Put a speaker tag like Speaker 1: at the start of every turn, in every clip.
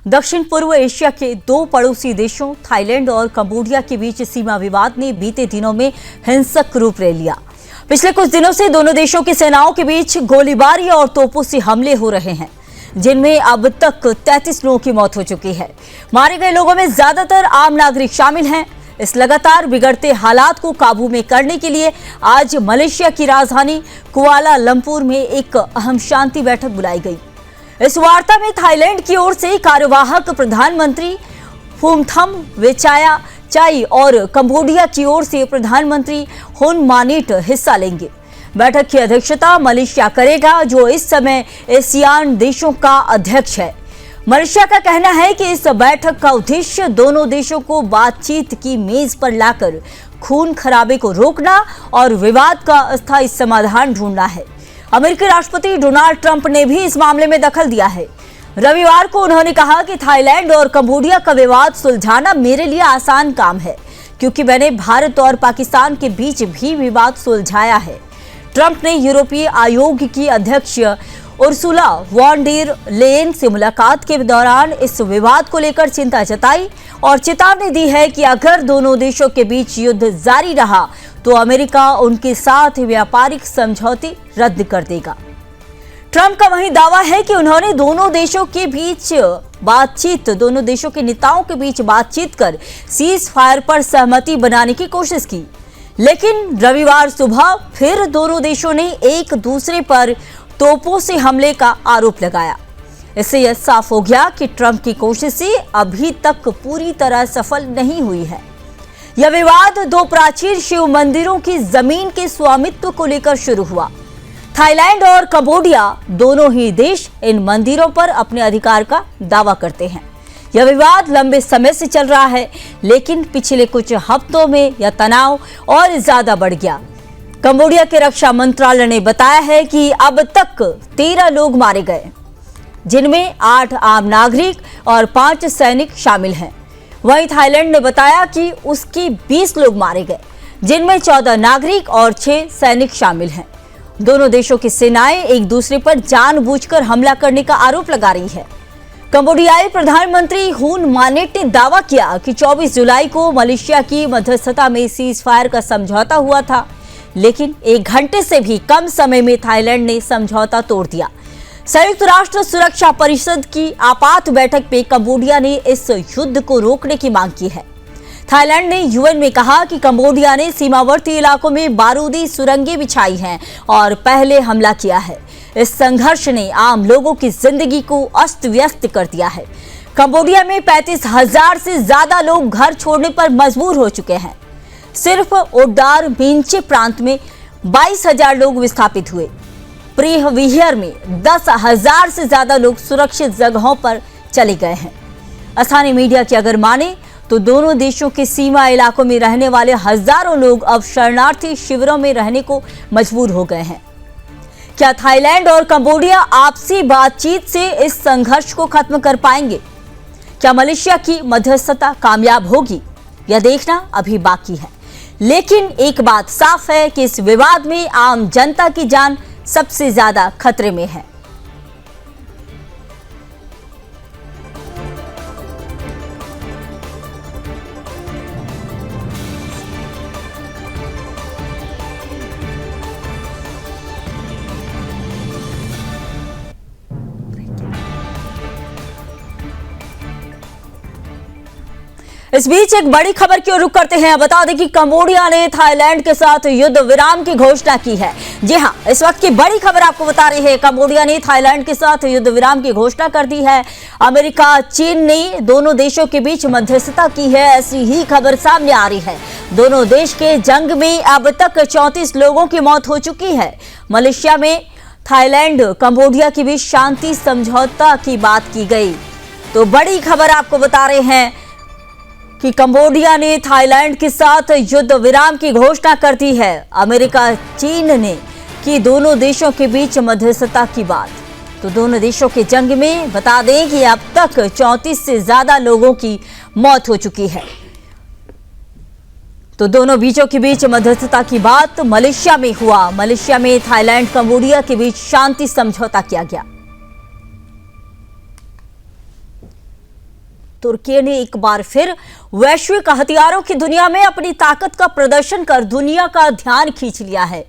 Speaker 1: दक्षिण पूर्व एशिया के दो पड़ोसी देशों थाईलैंड और कंबोडिया के बीच सीमा विवाद ने बीते दिनों में हिंसक रूप ले लिया। पिछले कुछ दिनों से दोनों देशों की सेनाओं के बीच गोलीबारी और तोपों से हमले हो रहे हैं, जिनमें अब तक 33 लोगों की मौत हो चुकी है। मारे गए लोगों में ज्यादातर आम नागरिक शामिल हैं। इस लगातार बिगड़ते हालात को काबू में करने के लिए आज मलेशिया की राजधानी कुआलालंपुर में एक अहम शांति बैठक बुलाई गई। इस वार्ता में थाईलैंड की ओर से कार्यवाहक प्रधानमंत्री फुमथम वेचायाचाई और कंबोडिया की ओर से प्रधानमंत्री हुन मानिट हिस्सा लेंगे। बैठक की अध्यक्षता मलेशिया करेगा, जो इस समय एशियान देशों का अध्यक्ष है। मलेशिया का कहना है कि इस बैठक का उद्देश्य दोनों देशों को बातचीत की मेज पर लाकर खून खराबे को रोकना और विवाद का अस्थायी समाधान ढूंढना है। अमेरिकी राष्ट्रपति डोनाल्ड ट्रंप ने भी इस मामले में दखल दिया है। रविवार को उन्होंने कहा कि थाईलैंड और कंबोडिया का विवाद सुलझाना मेरे लिए आसान काम है, क्योंकि मैंने भारत और पाकिस्तान के बीच भी विवाद सुलझाया है। ट्रंप ने यूरोपीय आयोग की अध्यक्ष उर्सुला वॉन डेर लेयन से मुलाकात के दौरान इस विवाद को लेकर चिंता जताई और चेतावनी दी है कि अगर दोनों देशों के बीच युद्ध जारी रहा तो अमेरिका उनके साथ व्यापारिक समझौते रद्द कर देगा। ट्रंप का वही दावा है कि उन्होंने दोनों देशों के नेताओं के बीच बातचीत कर सीज फायर पर सहमति बनाने की कोशिश की, लेकिन रविवार सुबह फिर दोनों देशों ने एक दूसरे पर तोपों से हमले का आरोप लगाया। इससे यह साफ हो गया कि ट्रंप की कोशिशें अभी तक पूरी तरह सफल नहीं हुई है। यह विवाद दो प्राचीन शिव मंदिरों की जमीन के स्वामित्व को लेकर शुरू हुआ। थाईलैंड और कंबोडिया दोनों ही देश इन मंदिरों पर अपने अधिकार का दावा करते हैं। यह विवाद लंबे समय से चल रहा है, लेकिन पिछले कुछ हफ्तों में यह तनाव और ज्यादा बढ़ गया। कंबोडिया के रक्षा मंत्रालय ने बताया है कि अब तक 13 लोग मारे गए, जिनमें 8 आम नागरिक और 5 सैनिक शामिल हैं। वहीं थाईलैंड ने बताया कि उसके 20 लोग मारे गए, जिनमें 14 नागरिक और 6 सैनिक शामिल हैं। दोनों देशों की सेनाएं एक दूसरे पर जानबूझकर हमला करने का आरोप लगा रही है। कंबोडियाई प्रधानमंत्री हुन मानिट ने दावा किया कि 24 जुलाई को मलेशिया की मध्यस्थता में सीज फायर का समझौता हुआ था, लेकिन 1 घंटे से भी कम समय में थाईलैंड ने समझौता तोड़ दिया। संयुक्त राष्ट्र सुरक्षा परिषद की आपात बैठक में कंबोडिया ने इस युद्ध को रोकने की मांग की है। थाईलैंड ने यूएन में कहा कि कंबोडिया ने सीमावर्ती इलाकों में बारूदी सुरंगें बिछाई हैं और पहले हमला किया है। इस संघर्ष ने आम लोगों की जिंदगी को अस्त व्यस्त कर दिया है। कंबोडिया में 35,000 से ज्यादा लोग घर छोड़ने पर मजबूर हो चुके हैं। सिर्फ ओडार मींचे प्रांत में 22,000 लोग विस्थापित हुए। प्रीहवियर में 10,000 से ज्यादा लोग सुरक्षित जगहों पर चले गए हैं। स्थानीय मीडिया की अगर माने तो दोनों देशों के सीमा इलाकों में रहने वाले हजारों लोग अब शरणार्थी शिविरों में रहने को मजबूर हो गए हैं। क्या थाईलैंड और कंबोडिया आपसी बातचीत से इस संघर्ष को खत्म कर पाएंगे? क्या मलेशिया की मध्यस्थता कामयाब होगी? यह देखना अभी बाकी है, लेकिन एक बात साफ है कि इस विवाद में आम जनता की जान सबसे ज्यादा खतरे में है। इस बीच एक बड़ी खबर की ओर रुख करते हैं। बता दें कि कंबोडिया ने थाईलैंड के साथ युद्ध विराम की घोषणा की है। जी हां, इस वक्त की बड़ी खबर आपको बता रही है, कंबोडिया ने थाईलैंड के साथ युद्ध विराम की घोषणा कर दी है। अमेरिका, चीन ने दोनों देशों के बीच मध्यस्थता की है, ऐसी ही खबर सामने आ रही है। दोनों देश के जंग में अब तक 34 लोगों की मौत हो चुकी है। मलेशिया में थाईलैंड कंबोडिया के बीच शांति समझौता की बात की गई। तो बड़ी खबर आपको बता रहे हैं कि कंबोडिया ने थाईलैंड के साथ युद्ध विराम की घोषणा कर दी है। अमेरिका, चीन ने की दोनों देशों के बीच मध्यस्थता की बात। तो दोनों देशों के जंग में बता दें कि अब तक 34 से ज्यादा लोगों की मौत हो चुकी है। तो दोनों बीचों के बीच मध्यस्थता की बात मलेशिया में हुआ। मलेशिया में थाईलैंड कंबोडिया के बीच शांति समझौता किया गया। तुर्की ने एक बार फिर वैश्विक हथियारों की दुनिया में अपनी ताकत का प्रदर्शन कर दुनिया का ध्यान खींच लिया है।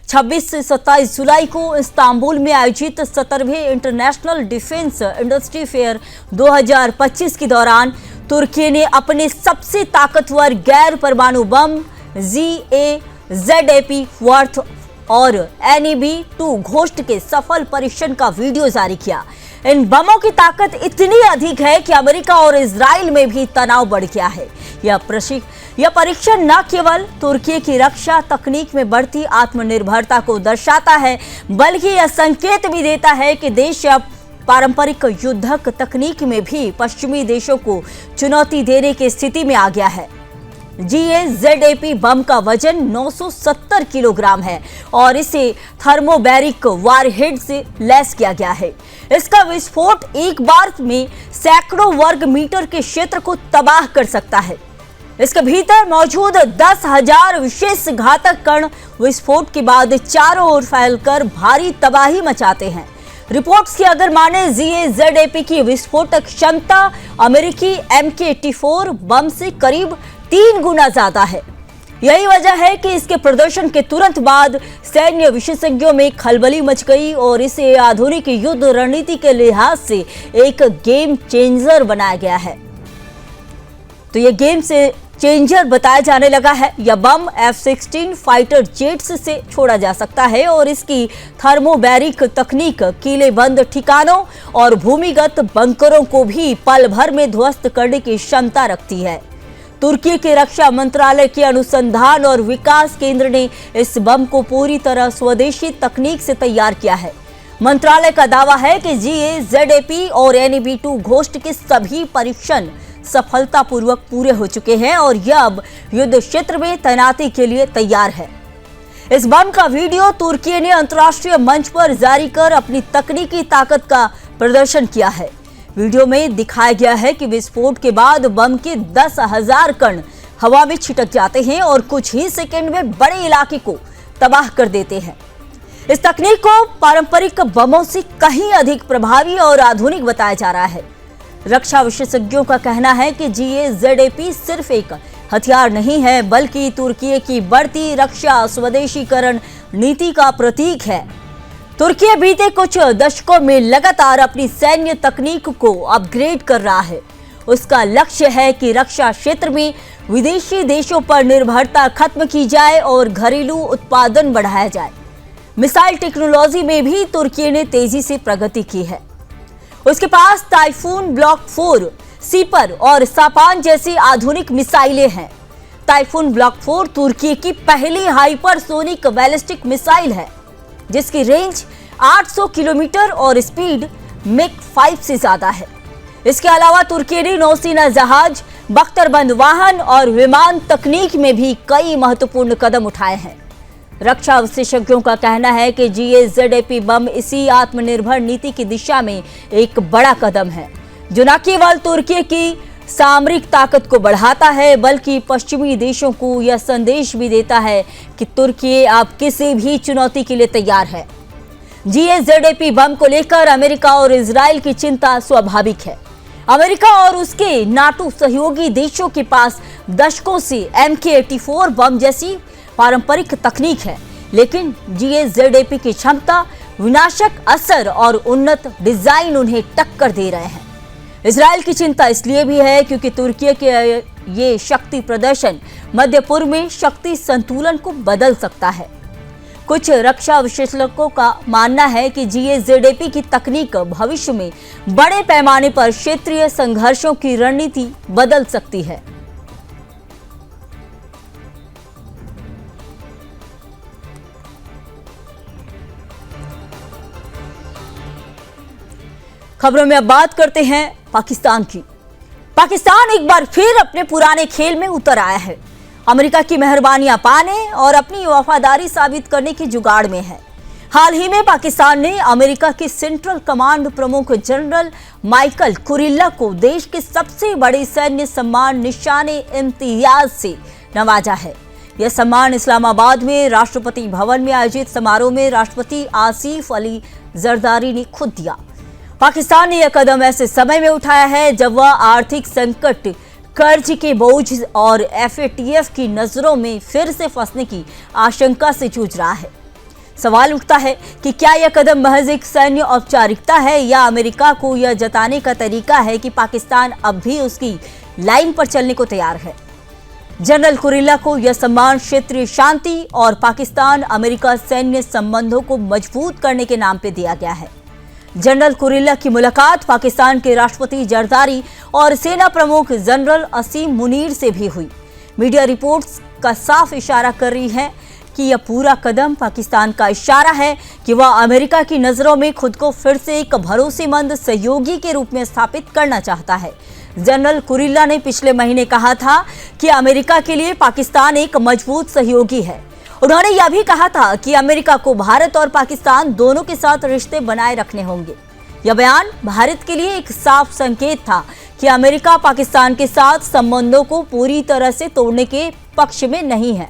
Speaker 1: 26 से 27 जुलाई को इस्तांबुल में आयोजित 17वें इंटरनेशनल डिफेंस इंडस्ट्री फेयर 2025 के दौरान तुर्की ने अपने सबसे ताकतवर गैर परमाणु बम ZAP और NEB-2 घोस्ट के सफल परीक्षण का वीडियो जारी किया। इन बमों की ताकत इतनी अधिक है कि अमेरिका और इजराइल में भी तनाव बढ़ गया है। यह परीक्षण न केवल तुर्की की रक्षा तकनीक में बढ़ती आत्मनिर्भरता को दर्शाता है, बल्कि यह संकेत भी देता है कि देश अब पारंपरिक युद्धक तकनीक में भी पश्चिमी देशों को चुनौती देने की स्थिति में आ गया है। ZAP बम का वजन 970 किलोग्राम है और इसे थर्मोबैरिक वारहेड से लैस किया गया है। इसका विस्फोट एक बार में सैकड़ों वर्ग मीटर के क्षेत्र को तबाह कर सकता है। इसके भीतर मौजूद 10,000 विशेष घातक कण विस्फोट के बाद चारों ओर फैलकर भारी तबाही मचाते हैं। रिपोर्ट्स की अगर माने ZAP की विस्फोटक क्षमता अमेरिकी MK-84 बम से करीब 3 गुना ज्यादा है। यही वजह है कि इसके प्रदर्शन के तुरंत बाद सैन्य विशेषज्ञों में खलबली मच गई और इसे आधुनिक युद्ध रणनीति के लिहाज से एक गेम चेंजर बनाया गया है। तो ये गेम चेंजर बताया जाने लगा है। यह बम F-16 फाइटर जेट्स से छोड़ा जा सकता है और इसकी थर्मोबैरिक तकनीक किलेबंद ठिकानों और भूमिगत बंकरों को भी पल भर में ध्वस्त करने की क्षमता रखती है। तुर्की के रक्षा मंत्रालय के अनुसंधान और विकास केंद्र ने इस बम को पूरी तरह स्वदेशी तकनीक से तैयार किया है। मंत्रालय का दावा है कि ZAP और NEB-2 घोस्ट के सभी परीक्षण सफलतापूर्वक पूरे हो चुके हैं और यह अब युद्ध क्षेत्र में तैनाती के लिए तैयार है। इस बम का वीडियो तुर्की ने अंतर्राष्ट्रीय मंच पर जारी कर अपनी तकनीकी ताकत का प्रदर्शन किया है। वीडियो में दिखाया गया है कि विस्फोट के बाद बम के 10,000 कण हवा में छिटक जाते हैं और कुछ ही सेकंड में बड़े इलाके को तबाह कर देते हैं। इस तकनीक को पारंपरिक बमों से कहीं अधिक प्रभावी और आधुनिक बताया जा रहा है। रक्षा विशेषज्ञों का कहना है कि ZAP सिर्फ एक हथियार नहीं है, बल्कि तुर्की की बढ़ती रक्षा स्वदेशीकरण नीति का प्रतीक है। तुर्की बीते कुछ दशकों में लगातार अपनी सैन्य तकनीक को अपग्रेड कर रहा है। उसका लक्ष्य है कि रक्षा क्षेत्र में विदेशी देशों पर निर्भरता खत्म की जाए और घरेलू उत्पादन बढ़ाया जाए। मिसाइल टेक्नोलॉजी में भी तुर्की ने तेजी से प्रगति की है। उसके पास टाइफून ब्लॉक 4, सीपर और सापान जैसी आधुनिक मिसाइलें हैं। टाइफून ब्लॉक 4 तुर्की की पहली हाइपरसोनिक बैलिस्टिक मिसाइल है, जिसकी रेंज 800 किलोमीटर और स्पीड मैक 5 से ज्यादा है। इसके अलावा तुर्की ने नौसेना जहाज, बख्तरबंद वाहन और विमान तकनीक में भी कई महत्वपूर्ण कदम उठाए हैं। रक्षा विशेषज्ञों का कहना है कि ZAP बम इसी आत्मनिर्भर नीति की दिशा में एक बड़ा कदम है, जो न केवल तुर्की की सामरिक ताकत को बढ़ाता है, बल्कि पश्चिमी देशों को यह संदेश भी देता है कि तुर्की अब किसी भी चुनौती के लिए तैयार है। ZAP बम को लेकर अमेरिका और इजराइल की चिंता स्वाभाविक है। अमेरिका और उसके नाटो सहयोगी देशों के पास दशकों से MK-84 बम जैसी पारंपरिक तकनीक है, लेकिन ZAP की क्षमता, विनाशक असर और उन्नत डिजाइन उन्हें टक्कर दे रहे हैं। इजराइल की चिंता इसलिए भी है क्योंकि तुर्की के ये शक्ति प्रदर्शन मध्य पूर्व में शक्ति संतुलन को बदल सकता है। कुछ रक्षा विशेषज्ञों का मानना है कि ZAP की तकनीक भविष्य में बड़े पैमाने पर क्षेत्रीय संघर्षों की रणनीति बदल सकती है। खबरों में अब बात करते हैं पाकिस्तान की। पाकिस्तान एक बार फिर अपने पुराने खेल में उतर आया है। अमेरिका की मेहरबानियां पाने और अपनी वफादारी साबित करने की जुगाड़ में है। हाल ही में पाकिस्तान ने अमेरिका के सेंट्रल कमांड प्रमुख जनरल माइकल कुरिल्ला को देश के सबसे बड़े सैन्य सम्मान निशाने इम्तियाज से नवाजा है। यह सम्मान इस्लामाबाद में राष्ट्रपति भवन में आयोजित समारोह में राष्ट्रपति आसिफ अली जरदारी ने खुद दिया। पाकिस्तान ने यह कदम ऐसे समय में उठाया है जब वह आर्थिक संकट, कर्ज के बोझ और FATF की नजरों में फिर से फंसने की आशंका से जूझ रहा है। सवाल उठता है कि क्या यह कदम महज एक सैन्य औपचारिकता है या अमेरिका को यह जताने का तरीका है कि पाकिस्तान अब भी उसकी लाइन पर चलने को तैयार है। जनरल कुरिल्ला को यह सम्मान क्षेत्रीय शांति और पाकिस्तान अमेरिका सैन्य संबंधों को मजबूत करने के नाम पर दिया गया है। जनरल कुरिल्ला की मुलाकात पाकिस्तान के राष्ट्रपति जरदारी और सेना प्रमुख जनरल असीम मुनीर से भी हुई। मीडिया रिपोर्ट्स का साफ इशारा कर रही है कि यह पूरा कदम पाकिस्तान का इशारा है कि वह अमेरिका की नजरों में खुद को फिर से एक भरोसेमंद सहयोगी के रूप में स्थापित करना चाहता है। जनरल कुरिल्ला ने पिछले महीने कहा था कि अमेरिका के लिए पाकिस्तान एक मजबूत सहयोगी है। उन्होंने यह भी कहा था कि अमेरिका को भारत और पाकिस्तान दोनों के साथ रिश्ते बनाए रखने होंगे। यह बयान भारत के लिए एक साफ संकेत था कि अमेरिका पाकिस्तान के साथ संबंधों को पूरी तरह से तोड़ने के पक्ष में नहीं है।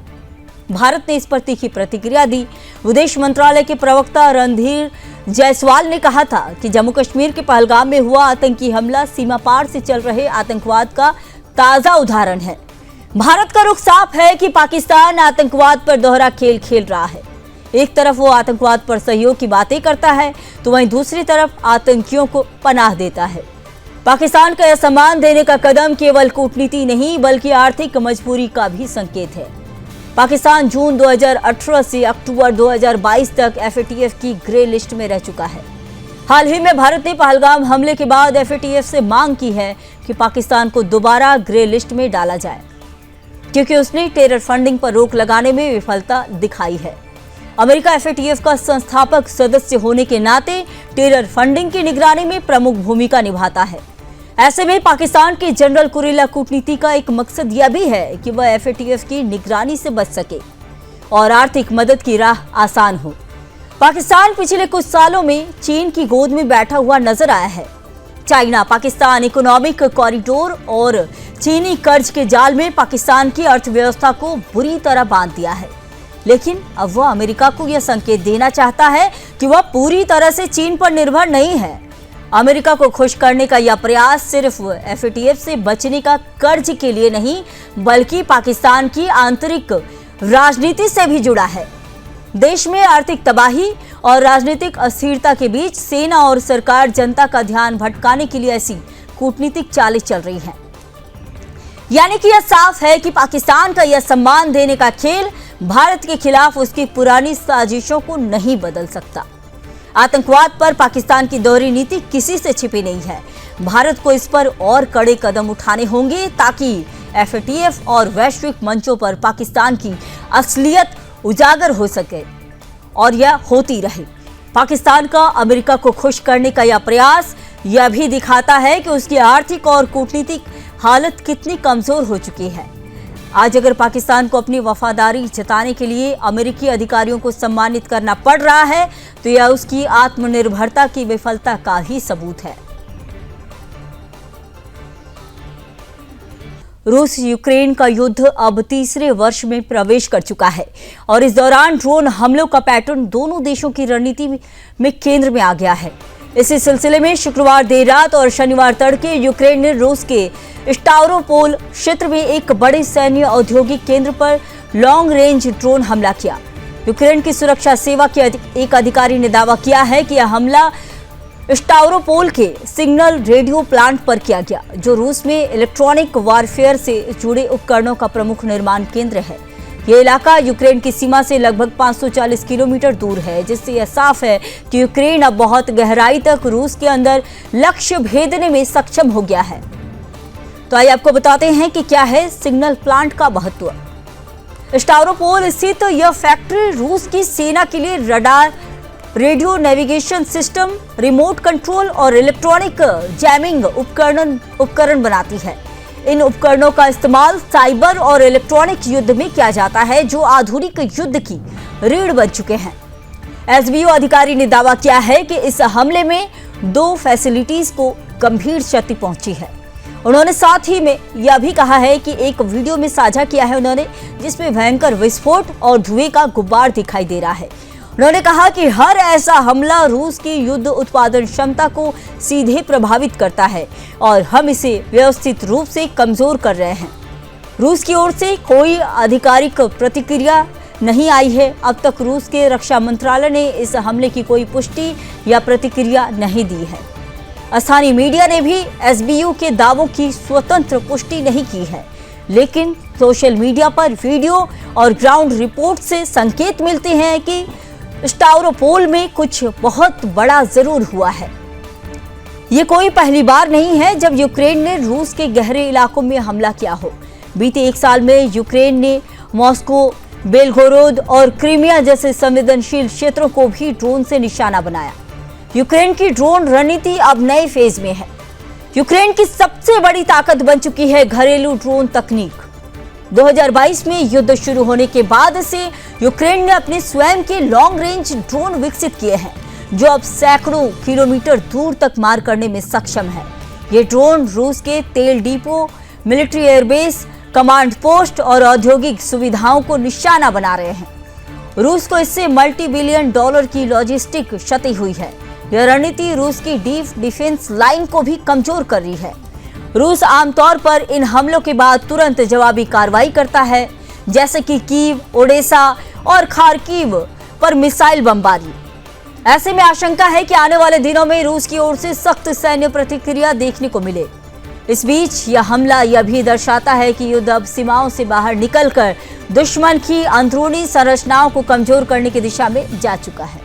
Speaker 1: भारत ने इस पर तीखी प्रतिक्रिया दी। विदेश मंत्रालय के प्रवक्ता रणधीर जायसवाल ने कहा था कि जम्मू कश्मीर के पहलगाम में हुआ आतंकी हमला सीमा पार से चल रहे आतंकवाद का ताजा उदाहरण है। भारत का रुख साफ है कि पाकिस्तान आतंकवाद पर दोहरा खेल खेल रहा है। एक तरफ वो आतंकवाद पर सहयोग की बातें करता है तो वहीं दूसरी तरफ आतंकियों को पनाह देता है। पाकिस्तान का यह सम्मान देने का कदम केवल कूटनीति नहीं बल्कि आर्थिक मजबूरी का भी संकेत है। पाकिस्तान जून 2018 से अक्टूबर 2022 तक FATF की ग्रे लिस्ट में रह चुका है। हाल ही में भारत ने पहलगाम हमले के बाद FATF से मांग की है कि पाकिस्तान को दोबारा ग्रे लिस्ट में डाला जाए, क्योंकि उसने टेरर फंडिंग पर रोक लगाने में विफलता दिखाई है। अमेरिका FATF का संस्थापक सदस्य होने के नाते टेरर फंडिंग की निगरानी में प्रमुख भूमिका निभाता है। ऐसे में पाकिस्तान के जनरल कुरिल्ला कूटनीति का एक मकसद यह भी है कि वह FATF की निगरानी से बच सके और आर्थिक मदद की राह आसान हो। पाकिस्तान पिछले कुछ सालों में चीन की गोद में बैठा हुआ नजर आया है। चाइना पाकिस्तान इकोनॉमिक कॉरिडोर और चीनी कर्ज के जाल में पाकिस्तान की अर्थव्यवस्था को बुरी तरह बांध दिया है। लेकिन अब वह अमेरिका को यह संकेत देना चाहता है कि वह पूरी तरह से चीन पर निर्भर नहीं है। अमेरिका को खुश करने का यह प्रयास सिर्फ FATF से बचने का कर्ज के लिए नहीं बल्कि पाकिस्तान की आंतरिक राजनीति से भी जुड़ा है। देश में आर्थिक तबाही और राजनीतिक अस्थिरता के बीच सेना और सरकार जनता का ध्यान भटकाने के लिए ऐसी कूटनीतिक चालें चल रही हैं। यानी कि यह साफ है कि पाकिस्तान का यह सम्मान देने का खेल भारत के खिलाफ उसकी पुरानी साजिशों को नहीं बदल सकता। आतंकवाद पर पाकिस्तान की दोहरी नीति किसी से छिपी नहीं है। भारत को इस पर और कड़े कदम उठाने होंगे ताकि FATF और वैश्विक मंचों पर पाकिस्तान की असलियत उजागर हो सके और यह होती रहे। पाकिस्तान का अमेरिका को खुश करने का यह प्रयास यह भी दिखाता है कि उसकी आर्थिक और कूटनीतिक हालत कितनी कमजोर हो चुकी है। आज अगर पाकिस्तान को अपनी वफादारी जताने के लिए अमेरिकी अधिकारियों को सम्मानित करना पड़ रहा है तो यह उसकी आत्मनिर्भरता की विफलता का ही सबूत है। रूस यूक्रेन का युद्ध अब तीसरे वर्ष में प्रवेश कर चुका है और इस दौरान ड्रोन हमलों का पैटर्न दोनों देशों की रणनीति में केंद्र में आ गया है। इसी सिलसिले में शुक्रवार देर रात और शनिवार तड़के यूक्रेन ने रूस के स्टावरोपोल क्षेत्र में एक बड़े सैन्य औद्योगिक केंद्र पर लॉन्ग रेंज ड्रोन हमला किया। यूक्रेन की सुरक्षा सेवा के एक अधिकारी ने दावा किया है कि यह हमला स्टावरोपोल के सिग्नल रेडियो प्लांट पर किया गया, जो रूस में इलेक्ट्रॉनिक वॉरफेयर से जुड़े उपकरणों का प्रमुख निर्माण केंद्र है। यह इलाका यूक्रेन की सीमा से लगभग 540 किलोमीटर दूर है, जिससे यह साफ है कि यूक्रेन अब बहुत गहराई तक रूस के अंदर लक्ष्य भेदने में सक्षम हो गया है। तो आइए आपको बताते हैं कि क्या है सिग्नल प्लांट का महत्व। स्टावरोपोल स्थित यह फैक्ट्री रूस की सेना के लिए radar, radio navigation system, remote control और इलेक्ट्रॉनिक जैमिंग उपकरण बनाती है। इन उपकरणों का इस्तेमाल साइबर और इलेक्ट्रॉनिक युद्ध में किया जाता है, जो आधुनिक युद्ध की रीढ़ बन चुके हैं। SBU अधिकारी ने दावा किया है कि इस हमले में 2 फैसिलिटीज को गंभीर क्षति पहुंची है। उन्होंने साथ ही में यह भी कहा है कि एक वीडियो में साझा किया है उन्होंने, जिसमें भयंकर विस्फोट और धुएं का गुब्बार दिखाई दे रहा है। उन्होंने कहा कि हर ऐसा हमला रूस की युद्ध उत्पादन क्षमता को सीधे प्रभावित करता है और हम इसे व्यवस्थित रूप से कमजोर कर रहे हैं। रूस की ओर से कोई आधिकारिक प्रतिक्रिया नहीं आई है। अब तक रूस के रक्षा मंत्रालय ने इस हमले की कोई पुष्टि या प्रतिक्रिया नहीं दी है। स्थानीय मीडिया ने भी एसबीयू के दावों की स्वतंत्र पुष्टि नहीं की है, लेकिन सोशल मीडिया पर वीडियो और ग्राउंड रिपोर्ट से संकेत मिलते हैं कि स्टावरोपोल में कुछ बहुत बड़ा जरूर हुआ है। ये कोई पहली बार नहीं है जब यूक्रेन ने रूस के गहरे इलाकों में हमला किया हो। बीते एक साल में यूक्रेन ने मॉस्को, बेलगोरोद और क्रीमिया जैसे संवेदनशील क्षेत्रों को भी ड्रोन से निशाना बनाया। यूक्रेन की ड्रोन रणनीति अब नए फेज में है। यूक्रेन की सबसे बड़ी ताकत बन चुकी है घरेलू ड्रोन तकनीक। 2022 में युद्ध शुरू होने के बाद से यूक्रेन ने अपने स्वयं के लॉन्ग रेंज ड्रोन विकसित किए हैं, जो अब सैकड़ों किलोमीटर दूर तक मार करने में सक्षम है। ये ड्रोन रूस के तेल depot, military airbase, command post और औद्योगिक सुविधाओं को निशाना बना रहे हैं। रूस को इससे मल्टी बिलियन डॉलर की लॉजिस्टिक क्षति हुई है। यह रणनीति रूस की डीप डिफेंस लाइन को भी कमजोर कर रही है। रूस आमतौर पर इन हमलों के बाद तुरंत जवाबी कार्रवाई करता है, जैसे कि कीव, ओडेसा और खार्किव पर मिसाइल बमबारी। ऐसे में आशंका है कि आने वाले दिनों में रूस की ओर से सख्त सैन्य प्रतिक्रिया देखने को मिले। इस बीच यह हमला यह भी दर्शाता है कि युद्ध अब सीमाओं से बाहर निकलकर दुश्मन की अंदरूनी संरचनाओं को कमजोर करने की दिशा में जा चुका है।